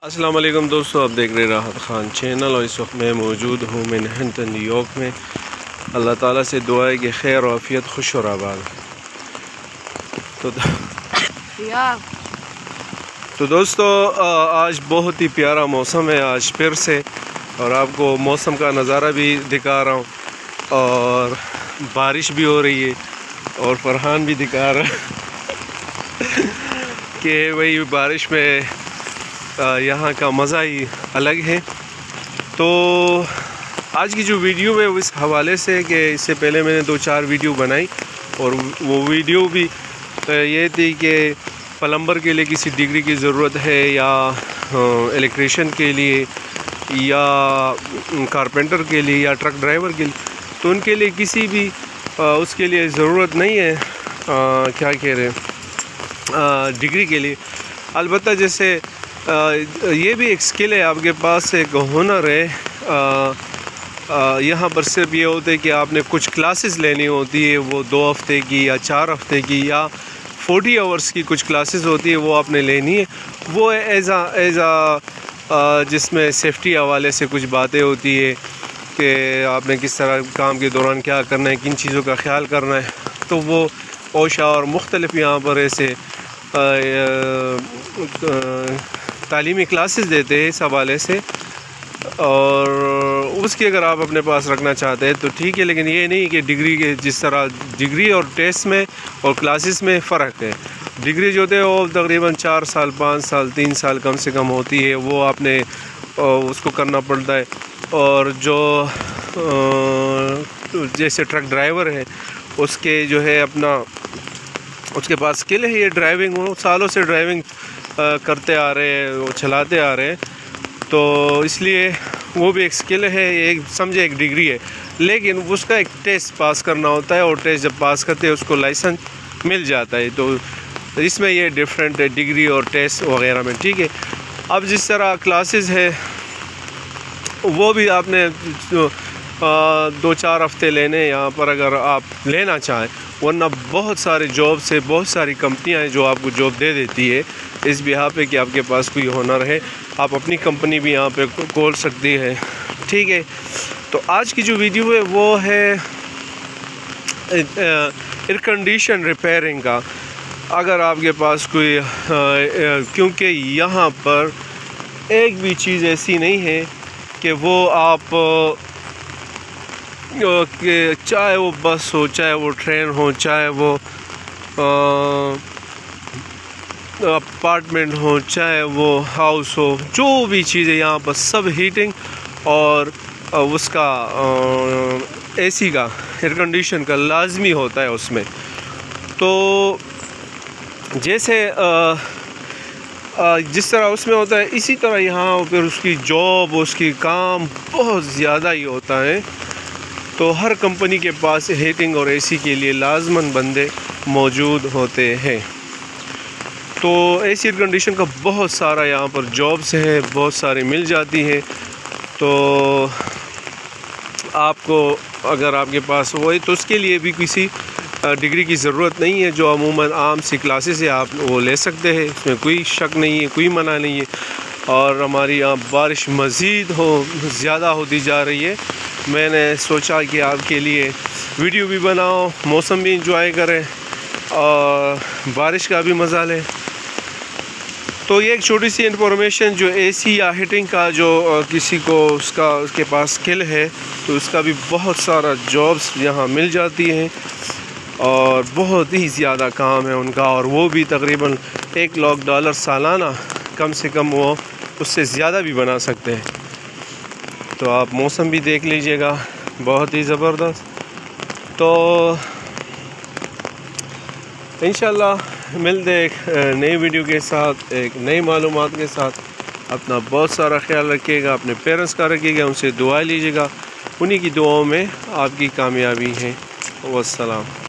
अस्सलाम वालेकुम दोस्तों, आप देख रहे राहत खान चैनल और इस वक्त मैं मौजूद हूँ मैनहट्टन न्यूयॉर्क में। अल्लाह ताला से दुआ है कि खैर और आफियत खुश और आबाद। तो दोस्तों आज बहुत ही प्यारा मौसम है आज फिर से, और आपको मौसम का नज़ारा भी दिखा रहा हूँ और बारिश भी हो रही है और फरहान भी दिखा रहा है कि वही बारिश में यहाँ का मज़ा ही अलग है। तो आज की जो वीडियो है इस हवाले से कि इससे पहले मैंने 2-4 वीडियो बनाई और वो वीडियो भी ये थी कि प्लम्बर के लिए किसी डिग्री की ज़रूरत है या इलेक्ट्रीशियन के लिए या कारपेंटर के लिए या ट्रक ड्राइवर के लिए, तो उनके लिए किसी भी उसके लिए ज़रूरत नहीं है क्या कह रहे हैं डिग्री के लिए। अलबत्ता जैसे ये भी एक स्किल है, आपके पास एक हुनर है। यहाँ पर सिर्फ ये होता है कि आपने कुछ क्लासेस लेनी होती है, वो 2 हफ्ते की या 4 हफ्ते की या 40 आवर्स की कुछ क्लासेस होती है, वो आपने लेनी है। वो एज़ जिसमें सेफ्टी हवाले से कुछ बातें होती है कि आपने किस तरह काम के दौरान क्या करना है, किन चीज़ों का ख्याल करना है। तो वो ओशा और मुख्तलिफ यहाँ पर ऐसे तालीमी क्लासेस देते हैं इस हवाले से, और उसकी अगर आप अपने पास रखना चाहते हैं तो ठीक है, लेकिन ये नहीं कि डिग्री के जिस तरह डिग्री और टेस्ट में और क्लासेस में फ़र्क है। डिग्री जो होते हैं वो तकरीबन 4 साल 5 साल 3 साल कम से कम होती है, वो आपने उसको करना पड़ता है। और जो जैसे ट्रक ड्राइवर है उसके जो है अपना उसके पास स्किल है ये ड्राइविंग, वो सालों से ड्राइविंग करते आ रहे हैं, वो चलाते आ रहे हैं, तो इसलिए वो भी एक स्किल है, एक समझे एक डिग्री है। लेकिन उसका एक टेस्ट पास करना होता है और टेस्ट जब पास करते हैं उसको लाइसेंस मिल जाता है। तो इसमें ये डिफरेंट है डिग्री और टेस्ट वगैरह में, ठीक है। अब जिस तरह क्लासेस है वो भी आपने 2-4 हफ्ते लेने यहाँ पर अगर आप लेना चाहें, वरना बहुत सारे जॉब्स है, बहुत सारी कंपनियां हैं जो आपको जॉब दे देती है इस बिहा पे कि आपके पास कोई हुनर है, आप अपनी कंपनी भी यहाँ पे खोल सकती है, ठीक है। तो आज की जो वीडियो है वो है एयर कंडीशन रिपेयरिंग का। अगर आपके पास कोई क्योंकि यहाँ पर एक भी चीज़ ऐसी नहीं है कि वो आप कि चाहे वो बस हो, चाहे वो ट्रेन हो, चाहे वो अपार्टमेंट हो, चाहे वो हाउस हो, जो भी चीज़ें यहाँ पर सब हीटिंग और उसका एसी का एयर कंडीशन का लाजमी होता है उसमें। तो जैसे जिस तरह उसमें होता है इसी तरह यहाँ फिर उसकी जॉब उसकी काम बहुत ज़्यादा ही होता है। तो हर कंपनी के पास हीटिंग और एसी के लिए लाजमन बंदे मौजूद होते हैं। तो एसी एयर कंडीशन का बहुत सारा यहाँ पर जॉब्स है, बहुत सारी मिल जाती है। तो आपको अगर आपके पास वो है तो उसके लिए भी किसी डिग्री की ज़रूरत नहीं है, जो अमूमन आम सी क्लासेस है आप वो ले सकते हैं, इसमें कोई शक नहीं है, कोई मना नहीं है। और हमारी यहाँ बारिश मज़ीद ज़्यादा होती जा रही है। मैंने सोचा कि आपके लिए वीडियो भी बनाओ, मौसम भी इंजॉय करें और बारिश का भी मज़ा लें। तो ये एक छोटी सी इन्फॉर्मेशन जो एसी या हीटिंग का जो किसी को उसके पास स्किल है तो उसका भी बहुत सारा जॉब्स यहाँ मिल जाती हैं और बहुत ही ज़्यादा काम है उनका, और वो भी तकरीबन $1 लाख सालाना, कम से कम वो उससे ज़्यादा भी बना सकते हैं। तो आप मौसम भी देख लीजिएगा, बहुत ही ज़बरदस्त। तो इंशाल्लाह मिलते एक नई वीडियो के साथ, एक नई मालूमात के साथ। अपना बहुत सारा ख्याल रखिएगा, अपने पेरेंट्स का रखिएगा, उनसे दुआ लीजिएगा, उन्हीं की दुआओं में आपकी कामयाबी है। वस्सलाम।